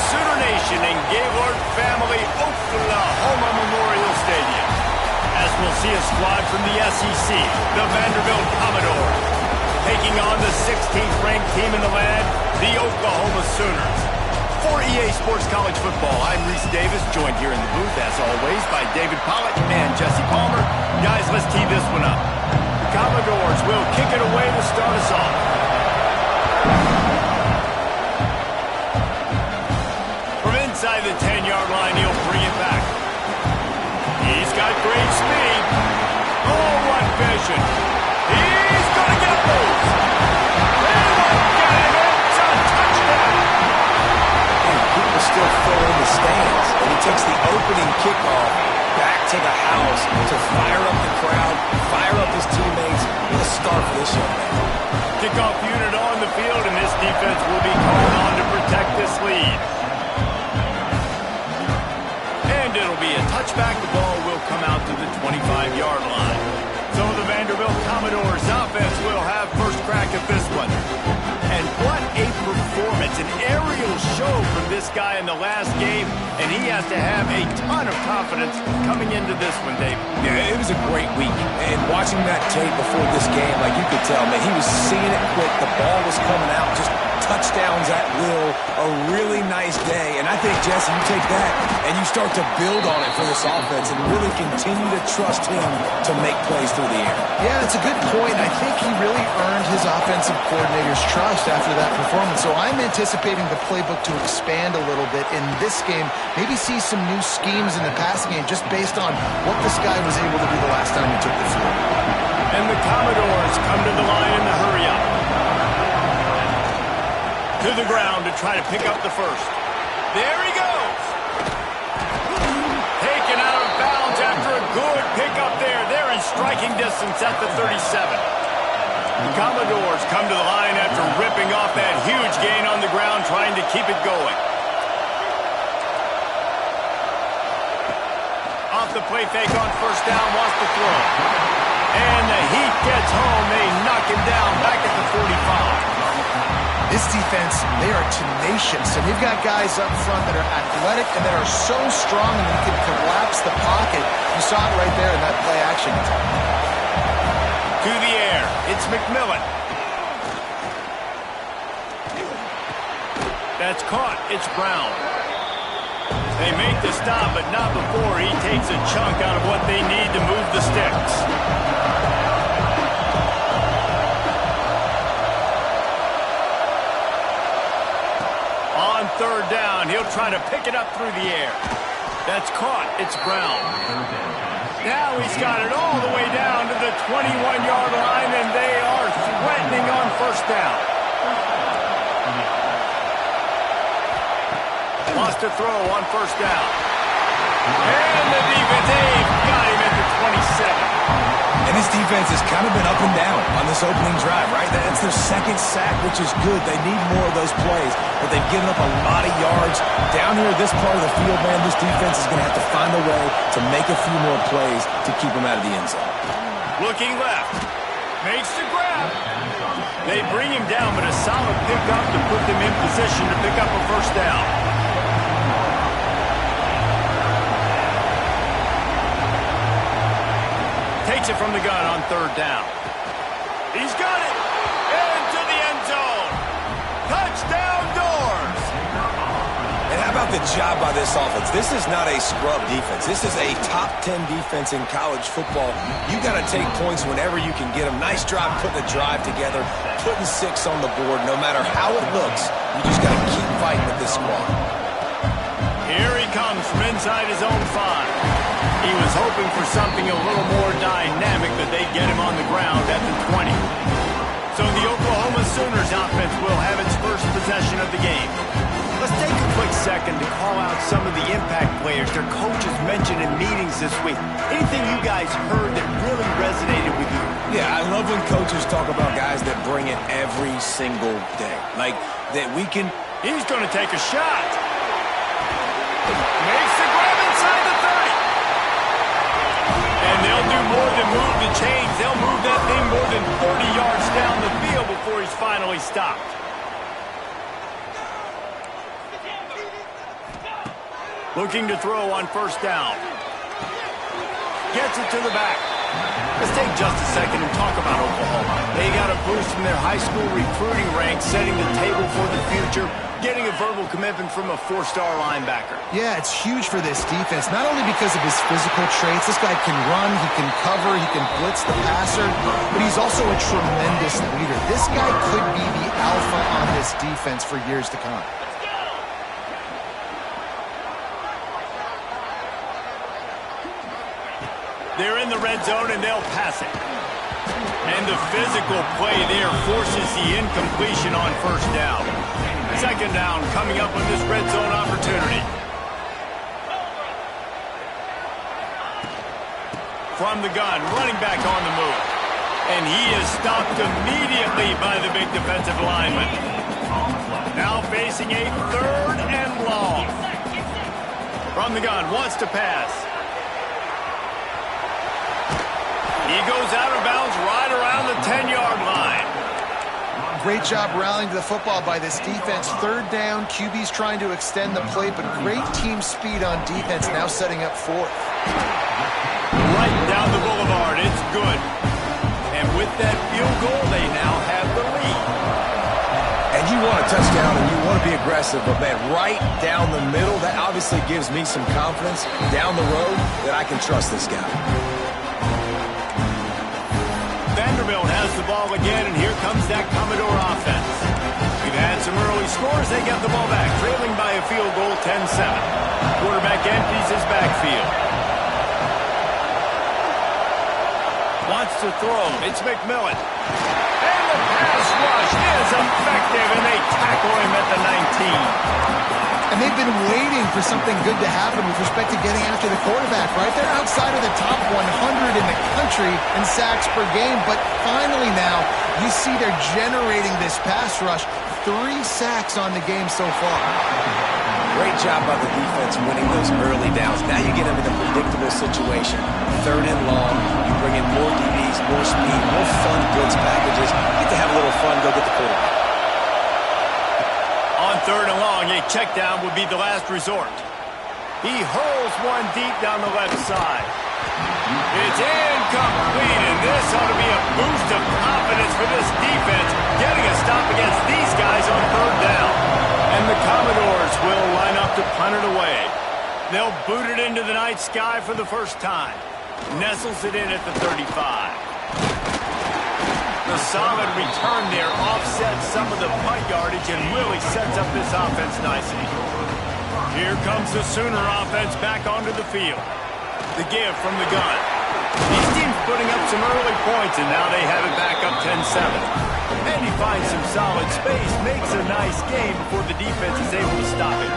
Sooner Nation and Gaylord Family Oklahoma Memorial Stadium. As we'll see a squad from the SEC, the Vanderbilt Commodores, taking on the 16th ranked team in the land, the Oklahoma Sooners. For EA Sports College Football, I'm Reese Davis, joined here in the booth, as always, by David Pollack and Jesse Palmer. Guys, let's tee this one up. The Commodores will kick it away to start us off. From inside the 10-yard line, he'll bring it back. He's got great speed. Oh, what vision. He's going to get loose. They won't get him. It's a touchdown. People still fill in the stands, and he takes the opening kickoff back to the house to fire up the crowd, fire up his teammates. What a start for this young man. Kickoff unit on the field, and this defense will be called on to protect this lead. And it'll be a touchback. The ball will come out to the 25-yard line. So the Vanderbilt Commodores offense will have first crack at this one. And what a performance, an aerial show from this guy in the last game, and he has to have a ton of confidence coming into this one, Dave. Yeah, it was a great week, and watching that tape before this game, like you could tell, man, he was seeing it quick, the ball was coming out, just touchdowns at will, a really nice day, and I think, Jesse, you take that and you start to build on it for this offense and really continue to trust him to make plays through the air. Yeah, it's a good point. I think he really earned his offensive coordinator's trust after that performance, so I'm anticipating the playbook to expand a little bit in this game, maybe see some new schemes in the passing game just based on what this guy was able to do the last time he took the field. And the Commodores come to the line in the hurry-up. To the ground to try to pick up the first. There he goes. Taken out of bounds after a good pickup there. They're in striking distance at the 37. The Commodores come to the line after ripping off that huge gain on the ground, trying to keep it going. Off the play fake on first down, wants to throw. And the heat gets home. They knock him down back at the 45. This defense, they are tenacious, and they've got guys up front that are athletic and that are so strong and they can collapse the pocket. You saw it right there in that play action. To the air, it's McMillan. That's caught, it's Brown. They make the stop, but not before he takes a chunk out of what they need to move the sticks. Third down, he'll try to pick it up through the air. That's caught, it's Brown. Now he's got it all the way down to the 21-yard line, and they are threatening on first down. Lost to throw on first down. And the defense, they've got him at the 27. And this defense has kind of been up and down on this opening drive, right? That's their second sack, which is good. They need more of those plays, but they've given up a lot of yards. Down here, this part of the field, man, this defense is going to have to find a way to make a few more plays to keep them out of the end zone. Looking left. Makes the grab. They bring him down, but a solid pickup to put them in position to pick up a first down. Takes it from the gun on third down. He's got it. Into the end zone. Touchdown, Doors. And how about the job by this offense? This is not a scrub defense. This is a top 10 defense in college football. You got to take points whenever you can get them. Nice job putting the drive together, putting 6 on the board. No matter how it looks, you just got to keep fighting with this squad. Here he comes from inside his own 5. He was hoping for something a little more dynamic, but they get him on the ground at the 20. So the Oklahoma Sooners offense will have its first possession of the game. Let's take a quick second to call out some of the impact players their coaches mentioned in meetings this week. Anything you guys heard that really resonated with you? Yeah, I love when coaches talk about guys that bring it every single day. Like, that we can... He's going to take a shot. Makes the grab inside the 30. And they'll do more than move the chains. They'll move that thing more than 30 yards down the field before he's finally stopped. Looking to throw on first down. Gets it to the back. Let's take just a second and talk about Oklahoma. They got a boost from their high school recruiting ranks, setting the table for the future, getting a verbal commitment from a four-star linebacker. Yeah, it's huge for this defense, not only because of his physical traits. This guy can run, he can cover, he can blitz the passer, but he's also a tremendous leader. This guy could be the alpha on this defense for years to come. They're in the red zone, and they'll pass it. And the physical play there forces the incompletion on first down. Second down coming up on this red zone opportunity. From the gun, running back on the move. And he is stopped immediately by the big defensive lineman. Now facing a third and long. From the gun, wants to pass. He goes out of bounds right around the 10-yard line. Great job rallying to the football by this defense. Third down, QB's trying to extend the play, but great team speed on defense, now setting up fourth. Right down the boulevard, it's good. And with that field goal, they now have the lead. And you want a touchdown and you want to be aggressive, but man, right down the middle, that obviously gives me some confidence down the road that I can trust this guy. Vanderbilt has the ball again, and here comes that Commodore offense. We've had some early scores. They get the ball back, trailing by a field goal, 10-7. Quarterback empties his backfield. Wants to throw. It's McMillan. And the pass rush is effective, and they tackle him at the 19. And they've been waiting for something good to happen with respect to getting after the quarterback, right? They're outside of the top 100 in the country in sacks per game, but finally now you see they're generating this pass rush. 3 sacks on the game so far. Great job by the defense winning those early downs. Now you get into the predictable situation. Third and long, you bring in more DBs, more speed, more fun blitz packages. You get to have a little fun, go get the quarterback. On third and long, a check down would be the last resort. He hurls one deep down the left side. It's incomplete, and this ought to be a boost of confidence for this defense, getting a stop against these guys on third down. And the Commodores will line up to punt it away. They'll boot it into the night sky for the first time. Nestles it in at the 35. The solid return there offsets some of the punt yardage and really sets up this offense nicely. Here comes the Sooner offense back onto the field. The give from the gun. These teams putting up some early points, and now they have it back up 10-7. And he finds some solid space, makes a nice game before the defense is able to stop it.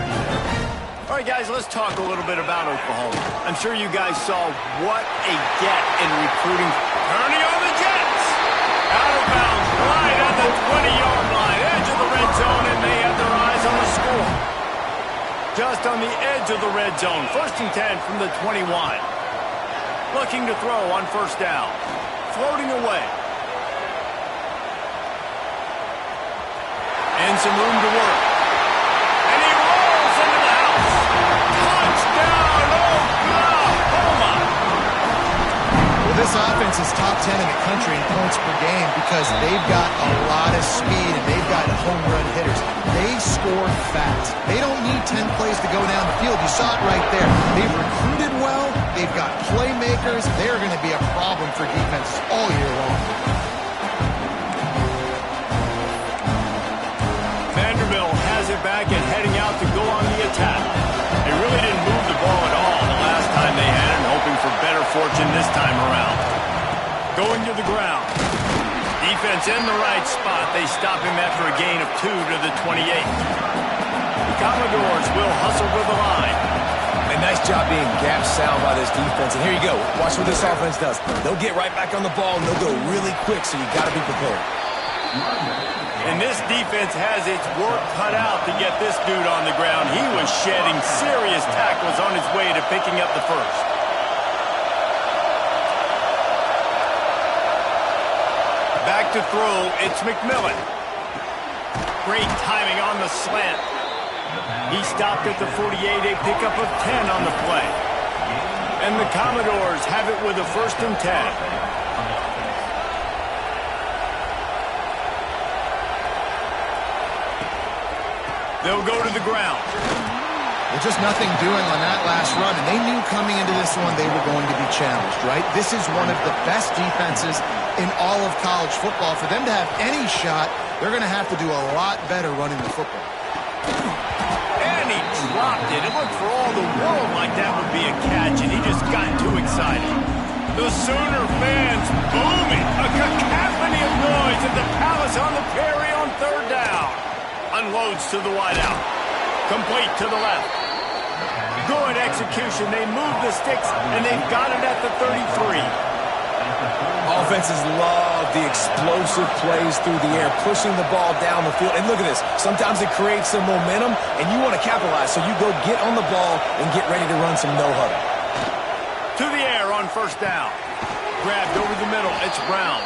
All right, guys, let's talk a little bit about Oklahoma. I'm sure you guys saw what a get in recruiting. Turning on the Jets. Out of bounds, right on the 20-yard line, edge of the red zone, and they have their eyes on the score. Just on the edge of the red zone, 1st and 10 from the 21. Looking to throw on first down. Floating away. And some room to work. And he rolls into the house. Touchdown, Oklahoma! Well, this offense is top 10 in the country in points per game because they've got a lot of speed and they've got home run hitters. They score fast. They don't need 10 plays to go down the field. You saw it right there. They've recruited well. They've got playmakers. They're going to be a problem for defenses all year long. Vanderbilt has it back and heading out to go on the attack. They really didn't move the ball at all the last time they had it, hoping for better fortune this time around. Going to the ground. Defense in the right spot. They stop him after a gain of 2 to the 28. The Commodores will hustle to the line. A nice job being gap sound by this defense. And here you go. Watch what this offense does. They'll get right back on the ball, and they'll go really quick, so you got to be prepared. And this defense has its work cut out to get this dude on the ground. He was shedding serious tackles on his way to picking up the first. Back to throw, it's McMillan. Great timing on the slant. He stopped at the 48, a pickup of 10 on the play. And the Commodores have it with a 1st and 10. They'll go to the ground. Well, just nothing doing on that last run, and they knew coming into this one they were going to be challenged, right? This is one of the best defenses in all of college football. For them to have any shot, they're going to have to do a lot better running the football. And he dropped it. It looked for all the world like that would be a catch, and he just got too excited. The Sooner fans booming. A cacophony of noise at the Palace on the Prairie on 3rd down. Unloads to the wideout. Complete to the left. Good execution. They move the sticks, and they've got it at the 33. Offenses love the explosive plays through the air, pushing the ball down the field. And look at this. Sometimes it creates some momentum, and you want to capitalize. So you go get on the ball and get ready to run some no-huddle. To the air on 1st down. Grabbed over the middle. It's Brown.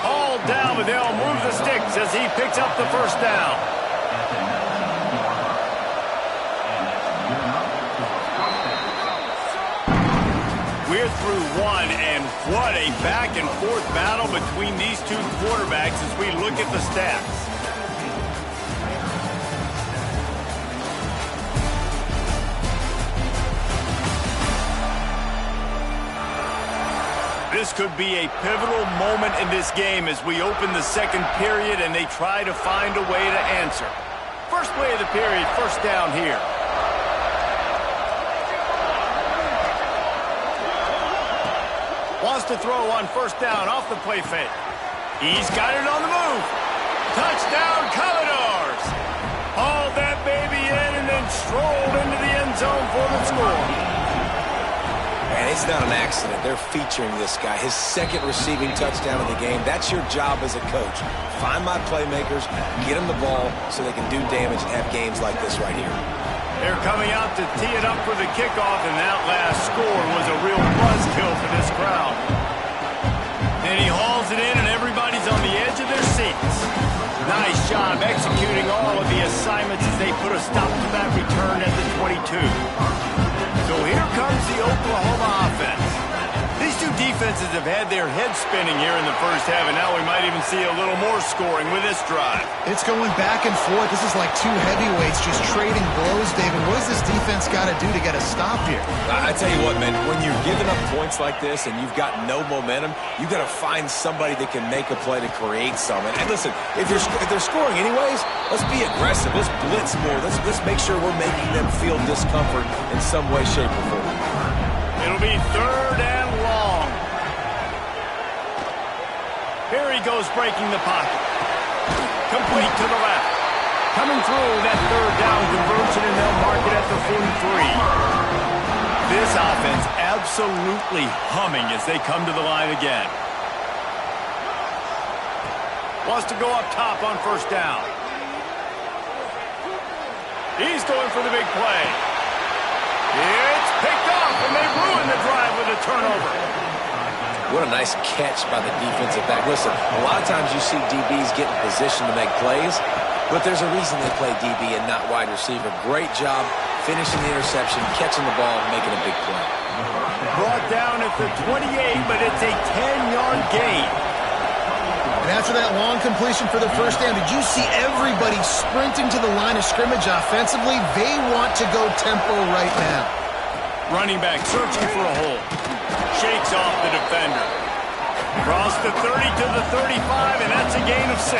All down, but they'll move the sticks as he picks up the 1st down. We're through one, and what a back-and-forth battle between these two quarterbacks as we look at the stats. This could be a pivotal moment in this game as we open the 2nd period and they try to find a way to answer. First play of the period, 1st down here. Wants to throw on 1st down off the play fake. He's got it on the move. Touchdown, Commodores! Hauled that baby in and then strolled into the end zone for the score. And it's not an accident. They're featuring this guy. His 2nd receiving touchdown of the game. That's your job as a coach. Find my playmakers, get them the ball so they can do damage and have games like this right here. They're coming out to tee it up for the kickoff, and that last score was a real buzzkill for this crowd. Then he hauls it in, and everybody's on the edge of their seats. Nice job executing all of the assignments as they put a stop to that return at the 22. So here comes the Oklahoma offense. These two defenses have had their heads spinning here in the 1st half, and now we might even see a little more scoring with this drive. It's going back and forth. This is like two heavyweights just trading blows, David. What does this defense got to do to get a stop here? I tell you what, man, when you're giving up points like this and you've got no momentum, you got to find somebody that can make a play to create some. And listen, if they're scoring anyways, let's be aggressive. Let's blitz more. Let's make sure we're making them feel discomfort in some way, shape, or form. It'll be 3rd and long. Here he goes breaking the pocket. Complete to the left. Coming through that 3rd down conversion, and they'll mark it at the 43. This offense absolutely humming as they come to the line again. Wants to go up top on 1st down. He's going for the big play. It's picked off, and they ruin the drive with a turnover. What a nice catch by the defensive back. Listen, a lot of times you see DBs get in position to make plays, but there's a reason they play DB and not wide receiver. Great job finishing the interception, catching the ball, making a big play. Brought down at the 28, but it's a 10-yard gain. And after that long completion for the 1st down, did you see everybody sprinting to the line of scrimmage offensively? They want to go tempo right now. Running back searching for a hole. Shakes off the defender. Across the 30 to the 35, and that's a gain of 6.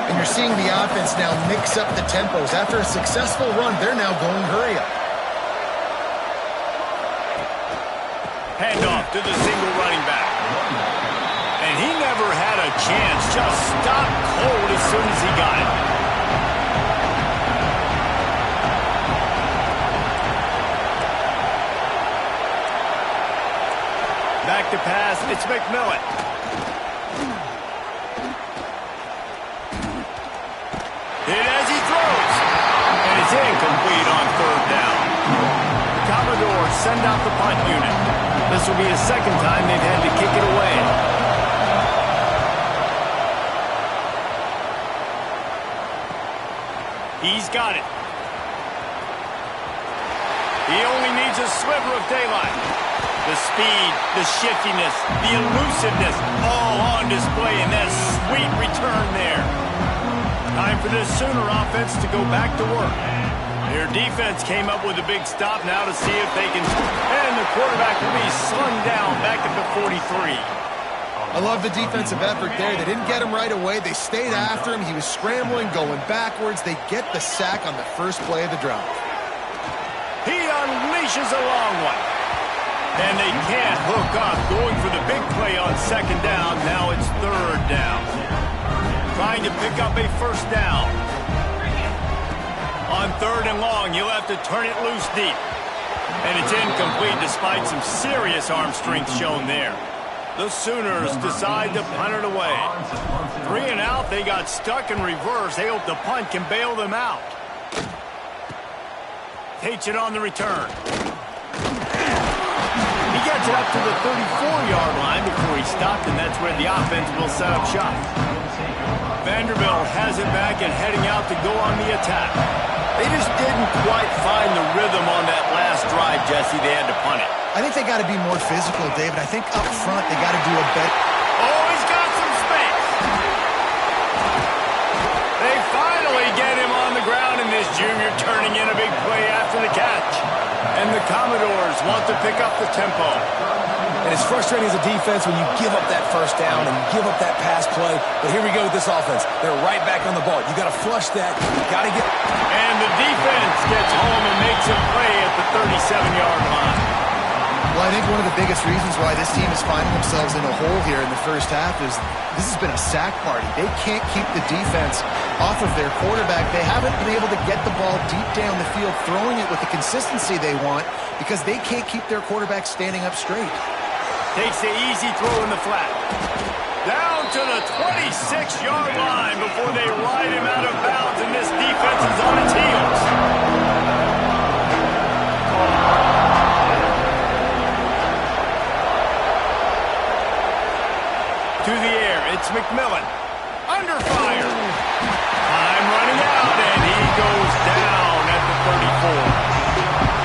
And you're seeing the offense now mix up the tempos. After a successful run, they're now going hurry up. Handoff to the single running back. And he never had a chance. Just stopped cold as soon as he got it. Back to pass, it's McMillan. Hit as he throws. And it's incomplete on 3rd down. The Commodores send out the punt unit. This will be the 2nd time they've had to kick it away. He's got it. He only needs a sliver of daylight. The speed, the shiftiness, the elusiveness, all on display in that sweet return there. Time for this Sooner offense to go back to work. Their defense came up with a big stop now to see if they can... And the quarterback will be slung down back at the 43. I love the defensive effort there. They didn't get him right away. They stayed after him. He was scrambling, going backwards. They get the sack on the first play of the drive. He unleashes a long one. And they can't hook up, going for the big play on second down. Now it's third down. Trying to pick up a first down. On third and long, you'll have to turn it loose deep. And it's incomplete despite some serious arm strength shown there. The Sooners decide to punt it away. 3 and out, they got stuck in reverse. They hope the punt can bail them out. Takes it on the return. He gets it up to the 34-yard line before he stopped, and that's where the offense will set up shop. Vanderbilt has it back and heading out to go on the attack. They just didn't quite find the rhythm on that last drive, Jesse. They had to punt it. I think they got to be more physical, David. I think up front they got to do a better... Oh, he's got some space. They finally get him on the ground, and this junior turning in a big play after the catch. And the Commodores want to pick up the tempo. And it's frustrating as a defense when you give up that first down and give up that pass play. But here we go with this offense. They're right back on the ball. You got to flush that. You got to get... And the defense gets home and makes a play at the 37-yard line. Well, I think one of the biggest reasons why this team is finding themselves in a hole here in the first half is this has been a sack party. They can't keep the defense off of their quarterback. They haven't been able to get the ball deep down the field, throwing it with the consistency they want because they can't keep their quarterback standing up straight. Takes the easy throw in the flat. Down to the 26-yard line before they ride him out of bounds, and this defense is on its heels. To the air, it's McMillan. Under fire. Time running out, and he goes down at the 34.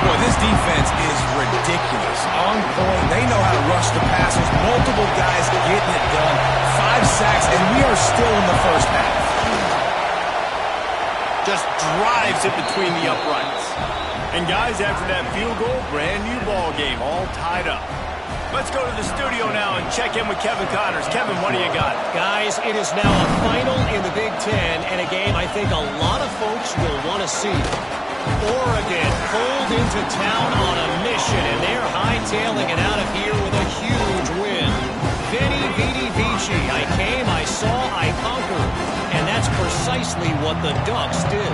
Boy, this defense is ridiculous. On point. They know how to rush the passers. Multiple guys getting it done. 5 sacks, and we are still in the first half. Just drives it between the uprights. And guys, after that field goal, brand new ball game, all tied up. Let's go to the studio now and check in with Kevin Connors. Kevin, what do you got? Guys, it is now a final in the Big Ten, and a game I think a lot of folks will want to see. Oregon pulled into town on a mission, and they're hightailing it out of here with a huge win. Veni, vidi, vici. I came, I saw, I conquered. And that's precisely what the Ducks did.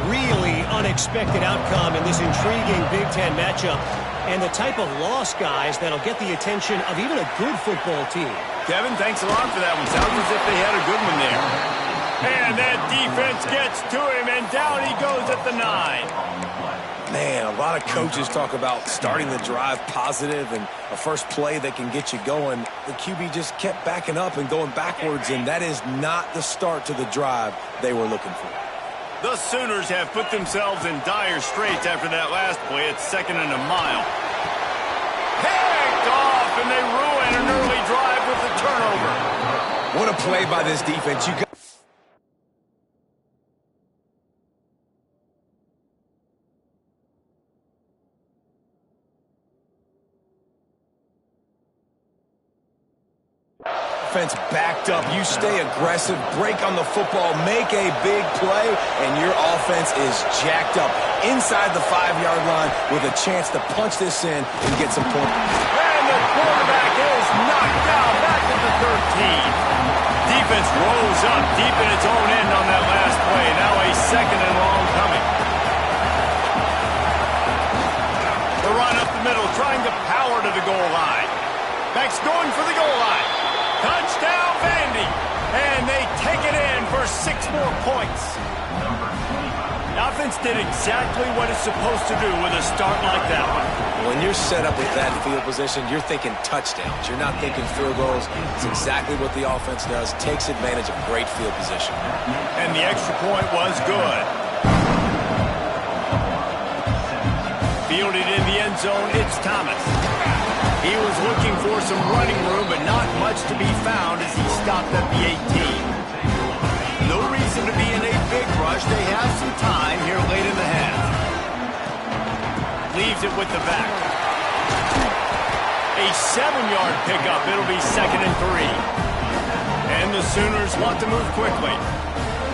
Really unexpected outcome in this intriguing Big Ten matchup. And the type of loss, guys, that'll get the attention of even a good football team. Kevin, thanks a lot for that one. Sounds as if they had a good one there. And that defense gets to him, and down he goes at the 9. Man, a lot of coaches talk about starting the drive positive and a first play that can get you going. The QB just kept backing up and going backwards, and that is not the start to the drive they were looking for. The Sooners have put themselves in dire straits after that last play at 2nd and a mile. Picked off, and they ruin an early drive with the turnover. What a play by this defense. You got offense backed up. You stay aggressive, break on the football, make a big play, and your offense is jacked up inside the 5-yard line with a chance to punch this in and get some points. And the quarterback is knocked down back at the 13. Defense rose up deep in its own end on that last play. Now a 2nd and long coming. The run up the middle, trying to power to the goal line. Back's going for the goal line. Touchdown, Vandy. And they take it in for 6 more points. The offense did exactly what it's supposed to do with a start like that one. When you're set up with that field position, you're thinking touchdowns. You're not thinking field goals. It's exactly what the offense does. Takes advantage of great field position. And the extra point was good. Fielded in the end zone, it's Thomas. He was looking for some running room, but not much to be found as he stopped at the 18. No reason to be in a big rush. They have some time here late in the half. Leaves it with the back. A 7-yard pickup. It'll be 2nd and 3. And the Sooners want to move quickly.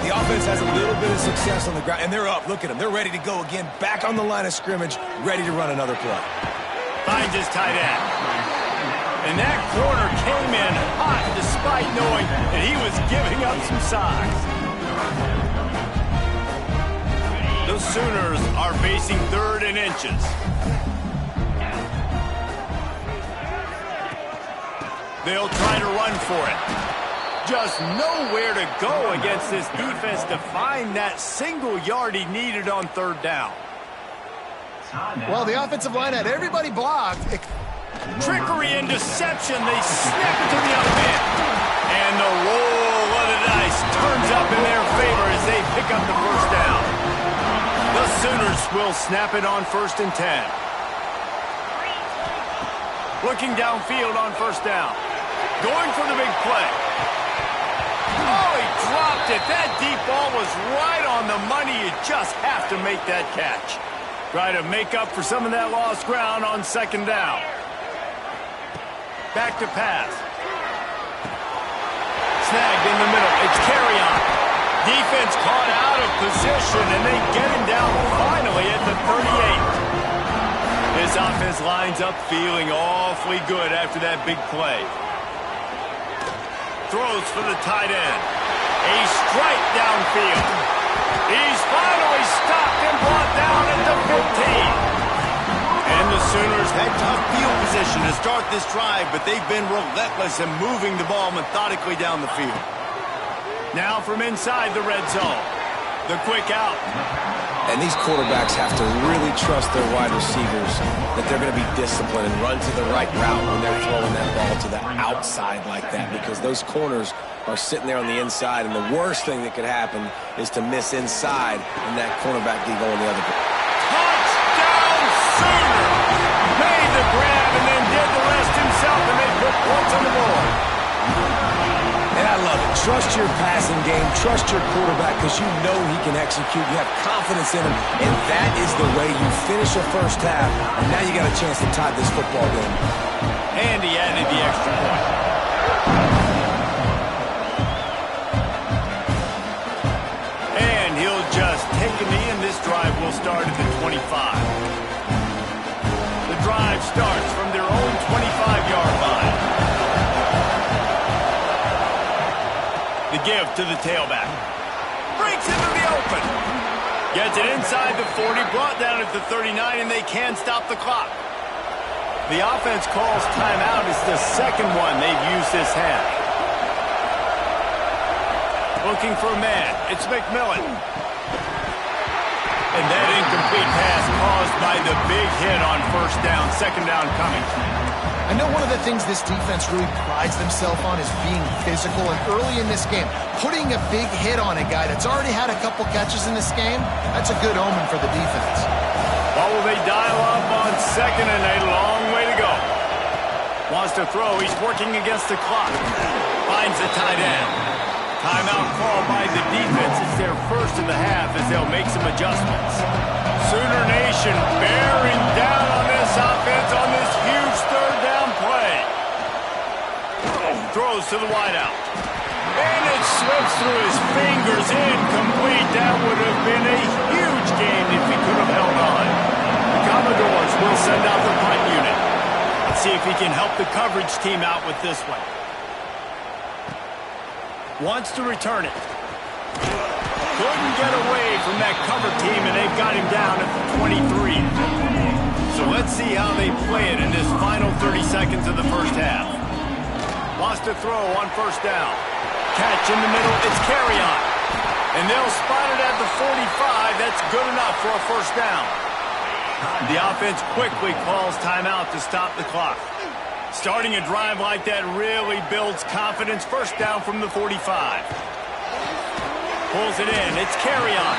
The offense has a little bit of success on the ground, and they're up. Look at them. They're ready to go again. Back on the line of scrimmage, ready to run another play. Finds his tight end. And that corner came in hot despite knowing that he was giving up some size. The Sooners are facing 3rd and inches. They'll try to run for it. Just nowhere to go against this defense to find that single yard he needed on 3rd down. Well, the offensive line had everybody blocked. Trickery and deception. They snap it to the other man. And the roll of the dice turns up in their favor as they pick up the 1st down. The Sooners will snap it on 1st and 10. Looking downfield on 1st down. Going for the big play. Oh, he dropped it. That deep ball was right on the money. You just have to make that catch. Try to make up for some of that lost ground on 2nd down. Back to pass. Snagged in the middle. It's carry on. Defense caught out of position, and they get him down finally at the 38. This offense lines up feeling awfully good after that big play. Throws for the tight end. A strike downfield. He's finally stopped and brought down at the 15. And the Sooners had tough field position to start this drive, but they've been relentless in moving the ball methodically down the field. Now from inside the red zone. The quick out. And these quarterbacks have to really trust their wide receivers that they're going to be disciplined and run to the right route when they're throwing that ball to the outside like that, because those corners are sitting there on the inside, and the worst thing that could happen is to miss inside and that cornerback be going the other way. Touchdown Sooner! Made the grab and then did the rest himself, and they put points on the board. And I love it. Trust your passing game. Trust your quarterback, because you know he can execute. You have confidence in him, and that is the way you finish a 1st half. And now you got a chance to tie this football game. And he added the extra point. And he'll just take a knee, and this drive will start at the 25. The drive starts from their own 25-yard line. The give to the tailback. Breaks into the open. Gets it inside the 40, brought down at the 39, and they can stop the clock. The offense calls timeout. It's the 2nd one they've used this half. Looking for a man. It's McMillan. And that incomplete pass caused by the big hit on 1st down, 2nd down coming. I know one of the things this defense really prides themselves on is being physical, and early in this game, putting a big hit on a guy that's already had a couple catches in this game, that's a good omen for the defense. What will they dial up on 2nd and a long way to go? Wants to throw. He's working against the clock. Finds the tight end. Timeout called by the defense. It's their 1st of the half as they'll make some adjustments. Sooner Nation bearing down on this offense on this huge 3rd down play. Throws to the wideout. And it slips through his fingers. Incomplete. That would have been a huge game if he could have held on. The Commodores will send out the punt unit. Let's see if he can help the coverage team out with this one. Wants to return it. Couldn't get away from that cover team, and they've got him down at the 23. So let's see how they play it in this final 30 seconds of the 1st half. Wants to throw on 1st down. Catch in the middle. It's carry on. And they'll spot it at the 45. That's good enough for a 1st down. The offense quickly calls timeout to stop the clock. Starting a drive like that really builds confidence. 1st down from the 45. Pulls it in. It's carry on.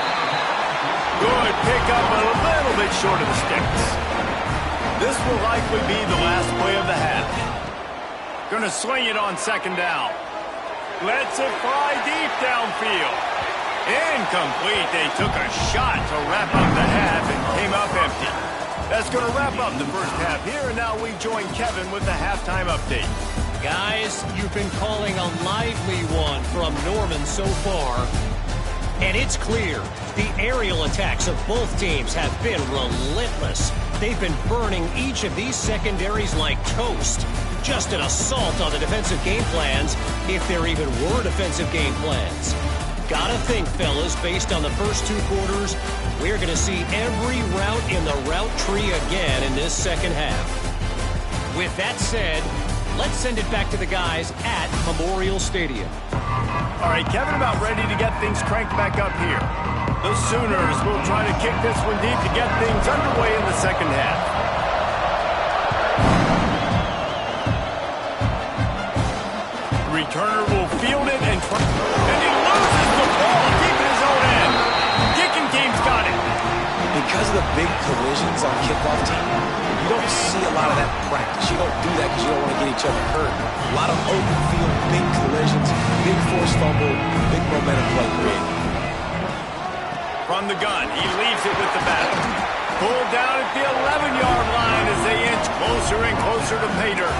Good pick up, a little bit short of the sticks. This will likely be the last play of the half. Gonna swing it on second down. Lets it fly deep downfield. Incomplete. They took a shot to wrap up the half and came up empty. That's going to wrap up the first half here, and now we join Kevin with the halftime update. Guys, you've been calling a lively one from Norman so far. And it's clear, the aerial attacks of both teams have been relentless. They've been burning each of these secondaries like toast. Just an assault on the defensive game plans, if there even were defensive game plans. Gotta think, fellas, based on the first two quarters, we're going to see every route in the route tree again in this second half. With that said, let's send it back to the guys at Memorial Stadium. All right, Kevin, about ready to get things cranked back up here. The Sooners will try to kick this one deep to get things underway in the second half. Returner will field it and he loses the ball deep in his own end. Kicking team's got it. Because of the big collisions on kickoff team, you don't see a lot of that practice. You don't do that because you don't want to get each other hurt. A lot of open field, big collisions, big forced fumble, big momentum play created. From the gun, he leaves it with the back. Pulled down at the 11-yard line as they inch closer and closer to pay dirt.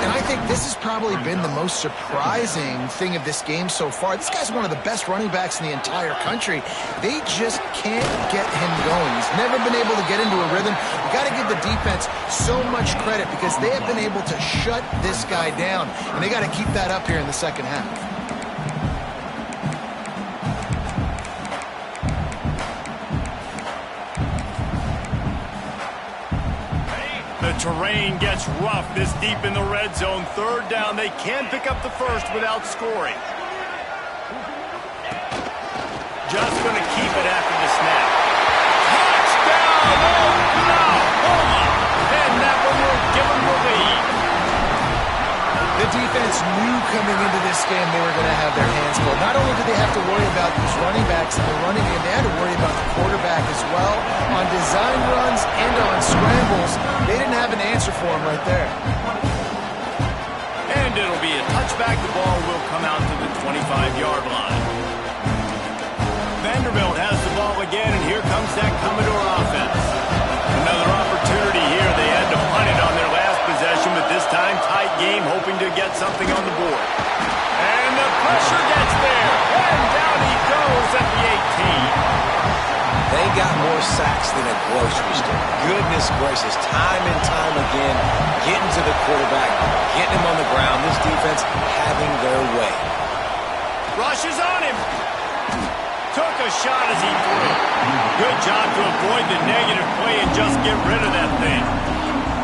And I think this has probably been the most surprising thing of this game so far. This guy's one of the best running backs in the entire country. They just can't get him going. He's never been able to get into a rhythm. You got to give the defense so much credit because they have been able to shut this guy down. And they got to keep that up here in the second half. The terrain gets rough this deep in the red zone. Third down, they can pick up the first without scoring. Just going to keep it after the snap. Touchdown, Oklahoma! And that one will give them the lead. The defense knew coming into this game they were going to have their hands full. Not only did they have to worry about these running backs in the running game, they had to worry about the quarterback as well. On design runs and on scrambles, they didn't have an answer for him right there. And it'll be a touchback. The ball will come out to the 25-yard line. Vanderbilt has the ball again, and here comes that Commodore offense. Another opportunity here. They had to punt it on their last possession, but this time tight game, hoping to get something on the board. And the pressure gets there, and down he goes at the 18. They got more sacks than a grocery store. Goodness gracious, time and time again, getting to the quarterback, getting him on the ground. This defense having their way. Rushes on him. Took a shot as he threw. Good job to avoid the negative play and just get rid of that thing.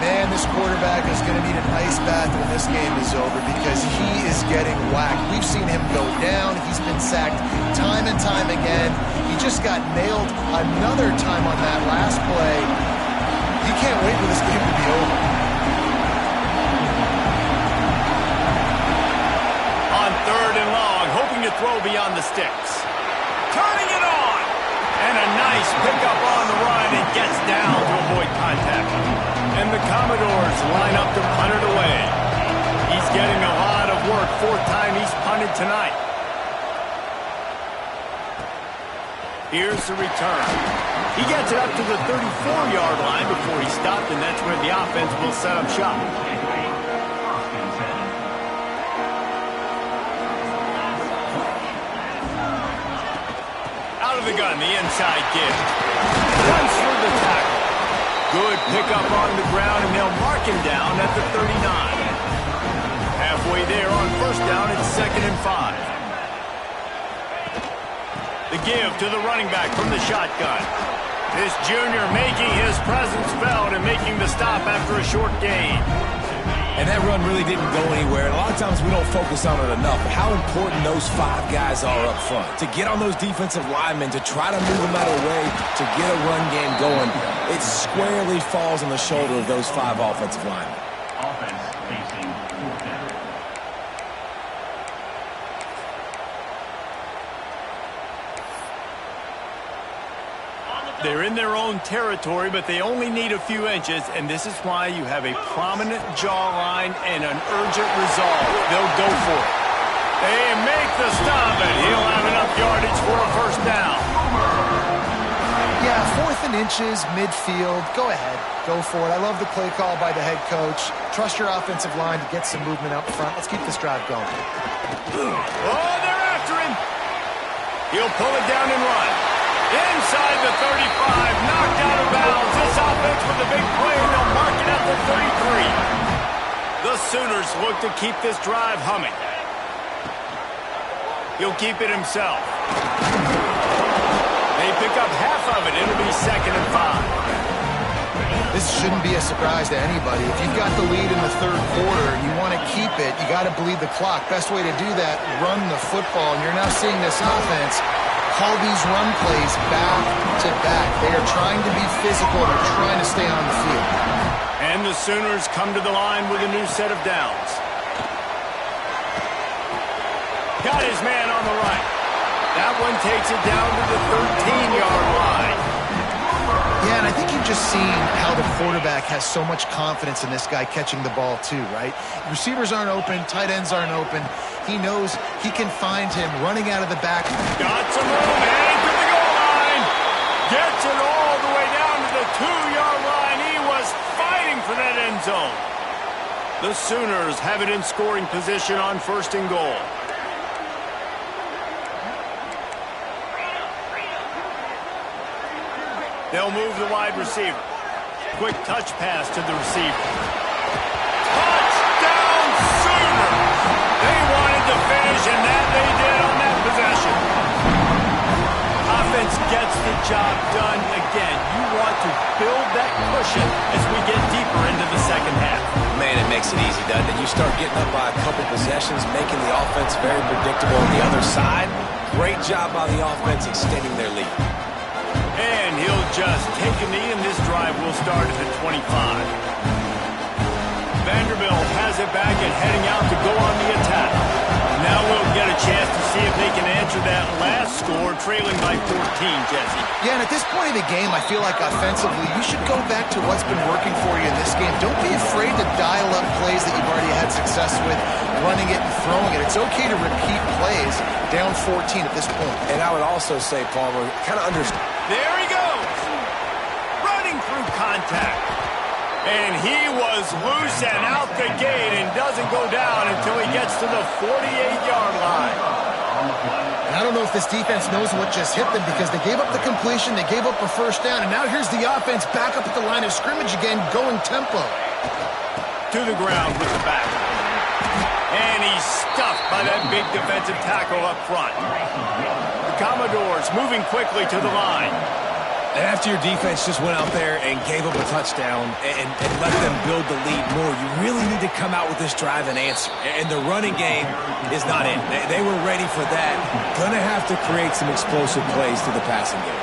Man, this quarterback is going to need an ice bath when this game is over because he is getting whacked. We've seen him go down. He's been sacked time and time again. He just got nailed another time on that last play. You can't wait for this game to be over. On third and long, hoping to throw beyond the sticks. Turning it on. And a nice pickup on the run and gets down to avoid contact. And the Commodores line up to punt it away. He's getting a lot of work. Fourth time he's punted tonight. Here's the return. He gets it up to the 34-yard line before he stopped, and that's where the offense will set up shop. Out of the gun, the inside give. Runs through the tackle. Good pickup on the ground, and they'll mark him down at the 39. Halfway there on first down, it's 2nd and 5. The give to the running back from the shotgun. This junior making his presence felt and making the stop after a short gain. And that run really didn't go anywhere. A lot of times we don't focus on it enough. How important those 5 guys are up front. To get on those defensive linemen, to try to move them out of the way, to get a run game going, it squarely falls on the shoulder of those 5 offensive linemen. Offense facing 4th down. On the They're in their own territory, but they only need a few inches, and this is why you have a prominent jawline and an urgent resolve. They'll go for it. They make the stop, and he'll have enough yardage for a first down. Yeah, 4th and inches, midfield. Go ahead. Go for it. I love the play call by the head coach. Trust your offensive line to get some movement up front. Let's keep this drive going. Oh, they're after him. He'll pull it down and run. Inside the 35, knocked out of bounds. This offense with a big play, and they'll mark it at the 33. The Sooners look to keep this drive humming. He'll keep it himself. They pick up half of it. It'll be 2nd and 5. This shouldn't be a surprise to anybody. If you've got the lead in the 3rd quarter and you want to keep it, you got to bleed the clock. Best way to do that, run the football. And you're now seeing this offense call these run plays back to back. They are trying to be physical. They're trying to stay on the field. And the Sooners come to the line with a new set of downs. Got his man on the right. That one takes it down to the 13-yard line. Yeah, and I think you've just seen how the quarterback has so much confidence in this guy catching the ball too, right? Receivers aren't open, tight ends aren't open. He knows he can find him running out of the back. Got some room, heading to the goal line. Gets it all the way down to the 2-yard line. He was fighting for that end zone. The Sooners have it in scoring position on 1st and goal. They'll move the wide receiver. Quick touch pass to the receiver. Touchdown Sooners! They wanted to finish, and that they did on that possession. Offense gets the job done again. You want to build that cushion as we get deeper into the 2nd half. Man, it makes it easy, doesn't it? You start getting up by a couple possessions, making the offense very predictable on the other side. Great job by the offense extending their lead. And he'll just take a knee, and this drive will start at the 25. Vanderbilt has it back and heading out to go on the attack. Now we'll get a chance to see if they can answer that last score, trailing by 14, Jesse. Yeah, and at this point of the game, I feel like offensively, you should go back to what's been working for you in this game. Don't be afraid to dial up plays that you've already had success with, running it and throwing it. It's okay to repeat plays down 14 at this point. And I would also say, Palmer, kind of understand. There he goes. Running through contact. And he was loose and out the gate and doesn't go down until he gets to the 48-yard line. And I don't know if this defense knows what just hit them because they gave up the completion, they gave up a first down, and now here's the offense back up at the line of scrimmage again, going tempo. To the ground with the back. And he's stuffed by that big defensive tackle up front. The Commodores moving quickly to the line. And after your defense just went out there and gave up a touchdown and let them build the lead more, you really need to come out with this drive and answer. And the running game is not in. They were ready for that. Going to have to create some explosive plays to the passing game.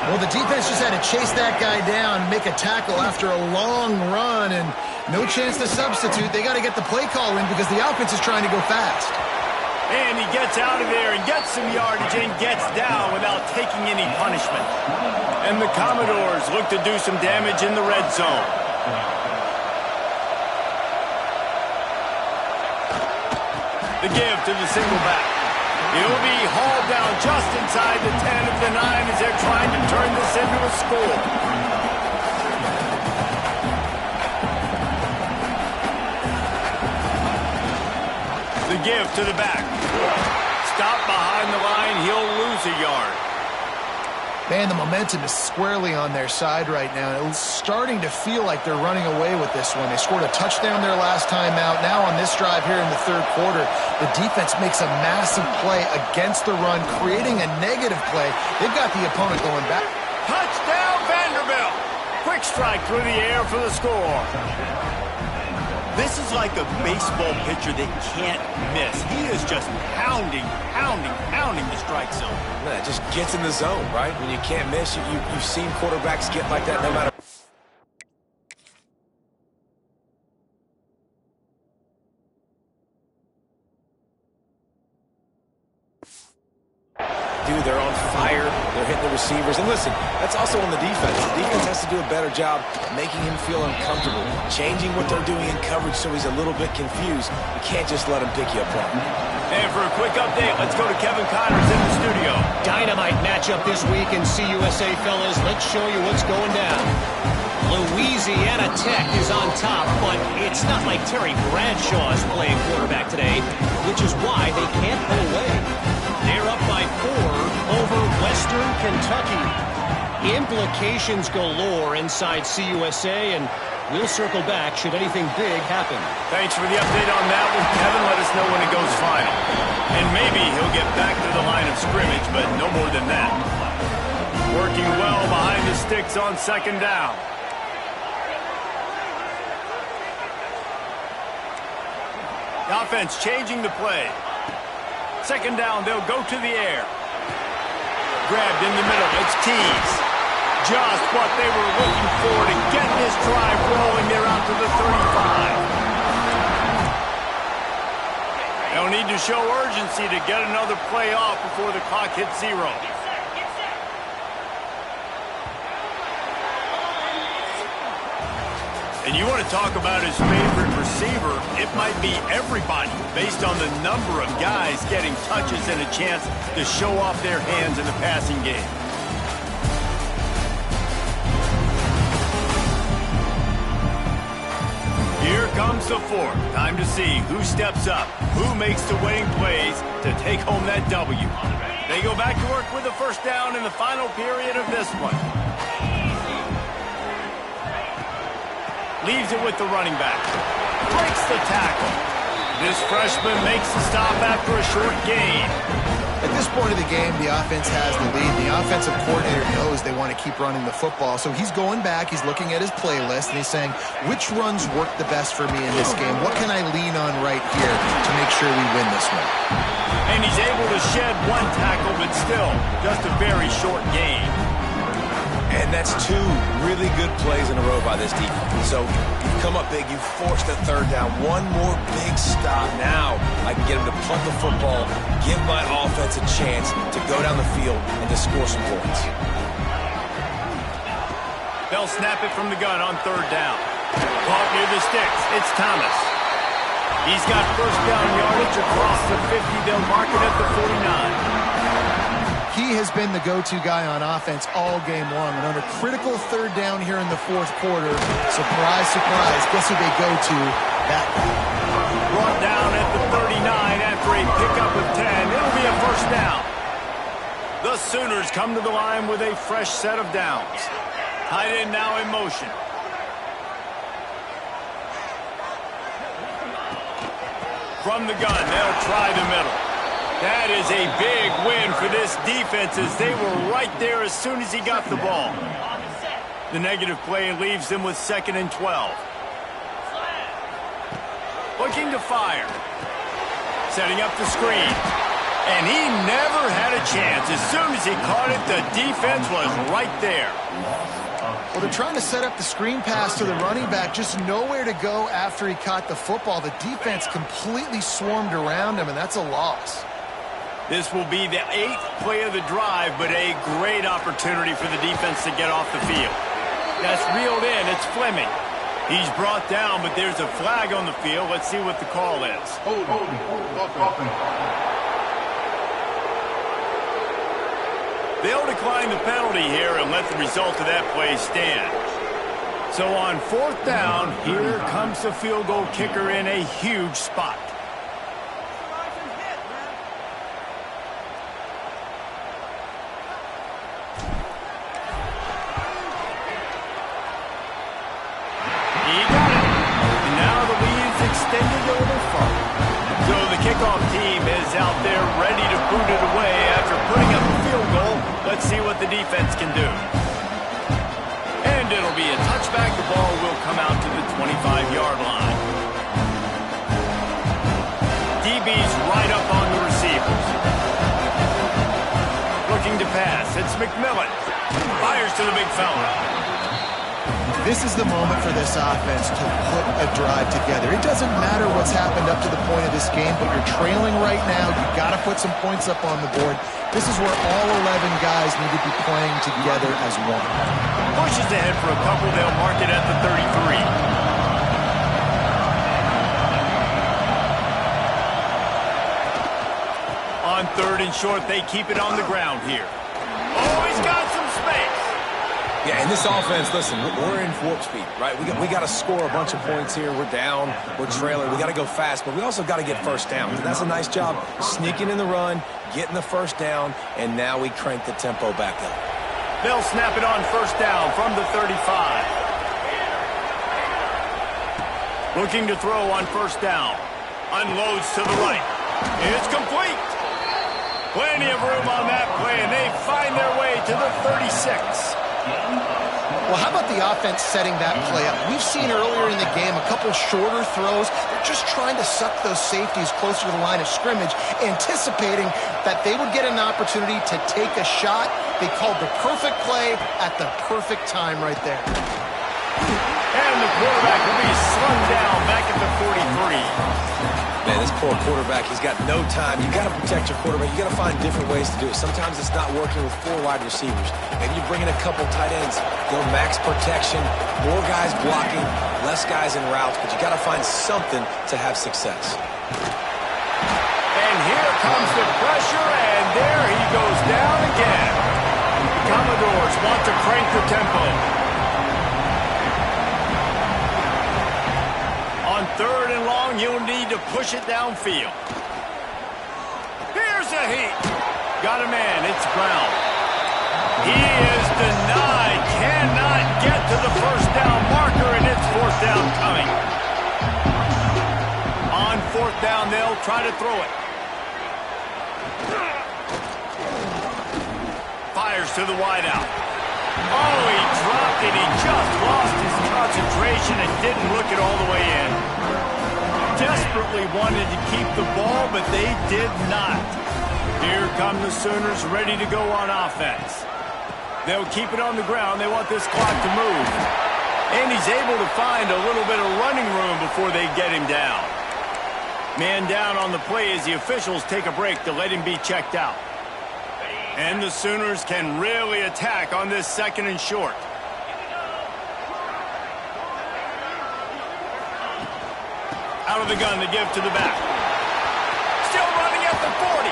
Well, the defense just had to chase that guy down, make a tackle after a long run, and no chance to substitute. They got to get the play call in because the offense is trying to go fast. And he gets out of there and gets some yardage and gets down without taking any punishment. And the Commodores look to do some damage in the red zone. The give to the single back. He'll be hauled down just inside the 10 of the 9 as they're trying to turn this into a score. The give to the back. Stop behind the line. He'll lose a yard. Man, the momentum is squarely on their side right now. It's starting to feel like they're running away with this one. They scored a touchdown their last time out. Now on this drive here in the 3rd quarter, the defense makes a massive play against the run, creating a negative play. They've got the opponent going back. Touchdown, Vanderbilt. Quick strike through the air for the score. This is like a baseball pitcher that can't miss. He is just pounding the strike zone. Man, it just gets in the zone, right? When you can't miss, you've seen quarterbacks get like that no matter. do. They're on fire. They're hitting the receivers. And listen, that's also on the defense. The defense has to do a better job making him feel uncomfortable, changing what they're doing in coverage so he's a little bit confused. You can't just let him pick you apart. And for a quick update, let's go to Kevin Connors in the studio. Dynamite matchup this week in CUSA, fellas. Let's show you what's going down. Louisiana Tech is on top, but it's not like Terry Bradshaw is playing quarterback today, which is why they can't pull away. They're up by 4 over Western Kentucky. Implications galore inside CUSA, and we'll circle back should anything big happen. Thanks for the update on that one, Kevin. Let us know when it goes final. And maybe he'll get back to the line of scrimmage, but no more than that. Working well behind the sticks on second down. The offense changing the play. Second down, they'll go to the air. Grabbed in the middle, it's Tees. Just what they were looking for to get this drive rolling. They're out to the 35. They'll need to show urgency to get another play off before the clock hits 0. And you want to talk about his favorite receiver, it might be everybody based on the number of guys getting touches and a chance to show off their hands in the passing game. Here comes the 4th. Time to see who steps up, who makes the winning plays to take home that W. They go back to work with a first down in the final period of this one. Leaves it with the running back. Breaks the tackle. This freshman makes the stop after a short gain. At this point of the game, the offense has the lead. The offensive coordinator knows they want to keep running the football. So he's going back, he's looking at his playlist, and he's saying, which runs work the best for me in this game? What can I lean on right here to make sure we win this one? And he's able to shed one tackle, but still just a very short gain. And that's 2 really good plays in a row by this defense. So you've come up big, you've forced a third down. One more big stop. Now I can get him to punt the football, give my offense a chance to go down the field and to score some points. They'll snap it from the gun on third down. Caught near the sticks. It's Thomas. He's got first down yardage across the 50. They'll mark it at the 49. He has been the go-to guy on offense all game long. And on a critical third down here in the 4th quarter, surprise, surprise, guess who they go to? That guy. Brought down at the 39 after a pickup of 10. It'll be a first down. The Sooners come to the line with a fresh set of downs. Tight end now in motion. From the gun, they'll try the middle. That is a big win for this defense as they were right there as soon as he got the ball. The negative play leaves them with 2nd and 12. Looking to fire. Setting up the screen. And he never had a chance. As soon as he caught it, the defense was right there. Well, they're trying to set up the screen pass to the running back, just nowhere to go after he caught the football. The defense completely swarmed around him, and that's a loss. This will be the 8th play of the drive, but a great opportunity for the defense to get off the field. That's reeled in. It's Fleming. He's brought down, but there's a flag on the field. Let's see what the call is. They'll decline the penalty here and let the result of that play stand. So on 4th down, here comes the field goal kicker in a huge spot. He got it. And now the lead's extended a little further. So the kickoff team is out there ready to boot it away after putting up a field goal. Let's see what the defense can do. And it'll be a touchback. The ball will come out to the 25-yard line. DB's right up on the receivers. Looking to pass. It's McMillan. Fires to the big fella. This is the moment for this offense to put a drive together. It doesn't matter what's happened up to the point of this game, but you're trailing right now. You've got to put some points up on the board. This is where all 11 guys need to be playing together as one. Pushes ahead for a couple. They'll mark it at the 33. On third and short, they keep it on the ground here. Oh, he's got some space. Yeah, in this offense, listen, we're in warp speed, right? We got to score a bunch of points here. We're down, we're trailing. We got to go fast, but we also got to get first down. And that's a nice job sneaking in the run, getting the first down, and now we crank the tempo back up. They'll snap it on first down from the 35. Looking to throw on first down. Unloads to the right. It's complete. Plenty of room on that play, and they find their way to the 36. Well, how about the offense setting that play up? We've seen earlier in the game a couple shorter throws. They're just trying to suck those safeties closer to the line of scrimmage, anticipating that they would get an opportunity to take a shot. They called the perfect play at the perfect time right there. And the quarterback will be slung down back at the 43. Man, this poor quarterback, he's got no time. You got to protect your quarterback. You got to find different ways to do it. Sometimes it's not working with 4 wide receivers. Maybe you bring in a couple tight ends, go max protection, more guys blocking, less guys in routes, but you got to find something to have success. And here comes the pressure, and there he goes down again. The Commodores want to crank the tempo. On third and long, you'll need to push it downfield. Here's a heat. Got a man. It's Brown. He is denied. Cannot get to the first down marker, and it's fourth down coming. On fourth down, they'll try to throw it. Fires to the wideout. Oh, he dropped it. He just lost his concentration and didn't look it all the way in. Desperately wanted to keep the ball, but they did not. Here come the Sooners ready to go on offense. They'll keep it on the ground. They want this clock to move. And he's able to find a little bit of running room before they get him down. Man down on the play as the officials take a break to let him be checked out. And the Sooners can really attack on this second and short. Out of the gun to give to the back. Still running at the 40.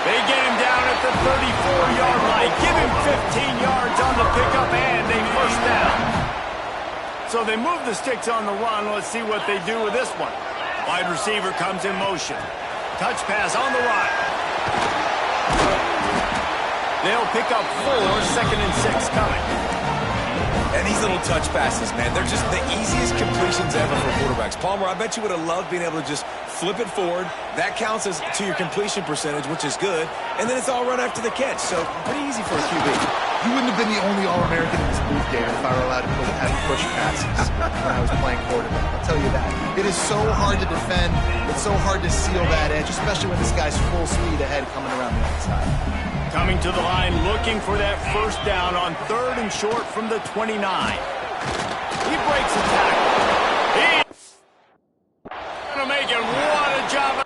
They get him down at the 34-yard line. Give him 15 yards on the pickup and a first down. So they move the sticks on the run. Let's see what they do with this one. Wide receiver comes in motion. Touch pass on the right. They'll pick up 4, second and 6 coming. And these little touch passes, man, they're just the easiest completions ever for quarterbacks. Palmer, I bet you would have loved being able to just flip it forward. That counts as to your completion percentage, which is good. And then it's all run after the catch. So pretty easy for a QB. You wouldn't have been the only All-American in this booth, Darren, if I were allowed to have push passes when I was playing quarterback. I'll tell you that. It is so hard to defend. It's so hard to seal that edge, especially when this guy's full speed ahead coming around the outside. Coming to the line, looking for that first down on third and short from the 29. He breaks a tackle. He's going to make it. What a job.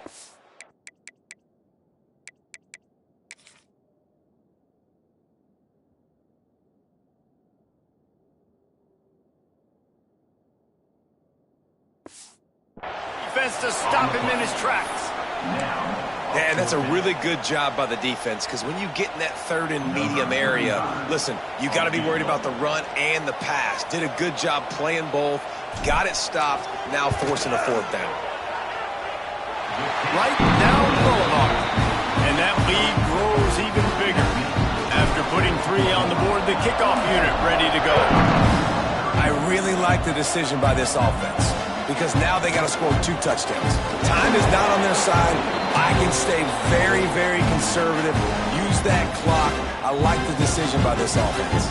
Defense to stop him in his tracks. Man, that's a really good job by the defense, because when you get in that third and medium area, listen, you got to be worried about the run and the pass. Did a good job playing both, got it stopped, now forcing a fourth down. Right down Boulevard. And that lead grows even bigger. After putting 3 on the board, the kickoff unit ready to go. I really like the decision by this offense, because now they got to score 2 touchdowns. Time is not on their side. I can stay very, very conservative. Use that clock. I like the decision by this offense.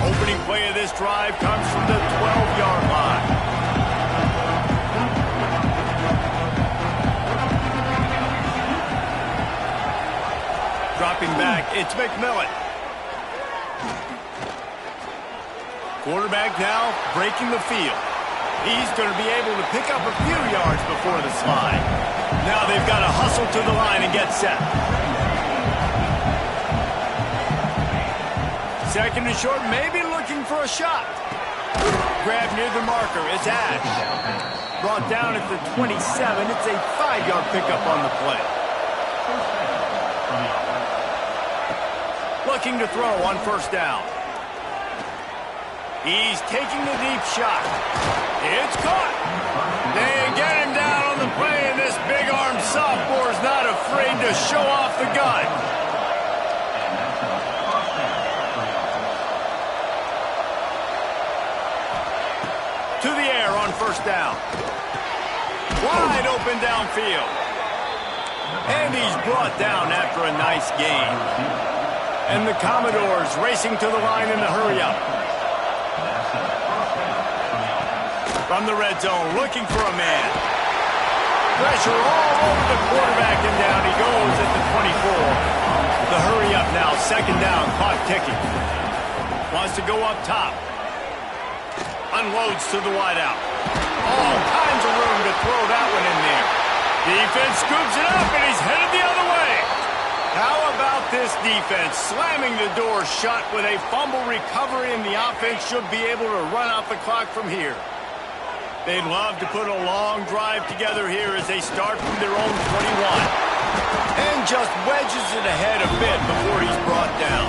Opening play of this drive comes from the 12-yard line. Dropping back, it's McMillan. Quarterback now breaking the field. He's going to be able to pick up a few yards before the slide. Now they've got to hustle to the line and get set. Second and short, maybe looking for a shot. Grab near the marker. It's Ash. Brought down at the 27. It's a 5-yard pickup on the play. Looking to throw on first down. He's taking the deep shot. It's caught. They get him down on the play, and this big-armed sophomore is not afraid to show off the gun. To the air on first down. Wide open downfield. And he's brought down after a nice gain. And the Commodores racing to the line in the hurry-up. From the red zone, looking for a man. Pressure all over the quarterback, and down he goes at the 24. The hurry-up now, second down, clock ticking. Wants to go up top. Unloads to the wideout. All kinds of room to throw that one in there. Defense scoops it up, and he's headed the other way. How about this defense slamming the door shut with a fumble recovery, and the offense should be able to run out the clock from here. They'd love to put a long drive together here as they start from their own 21. And just wedges it ahead a bit before he's brought down.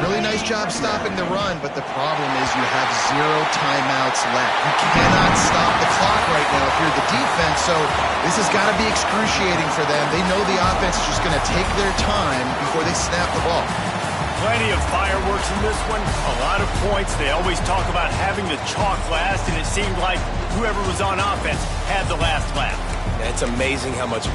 Really nice job stopping the run, but the problem is you have 0 timeouts left. You cannot stop the clock right now if you're the defense, so this has got to be excruciating for them. They know the offense is just going to take their time before they snap the ball. Plenty of fireworks in this one, a lot of points. They always talk about having the chalk last, and it seemed like whoever was on offense had the last laugh. It's amazing how much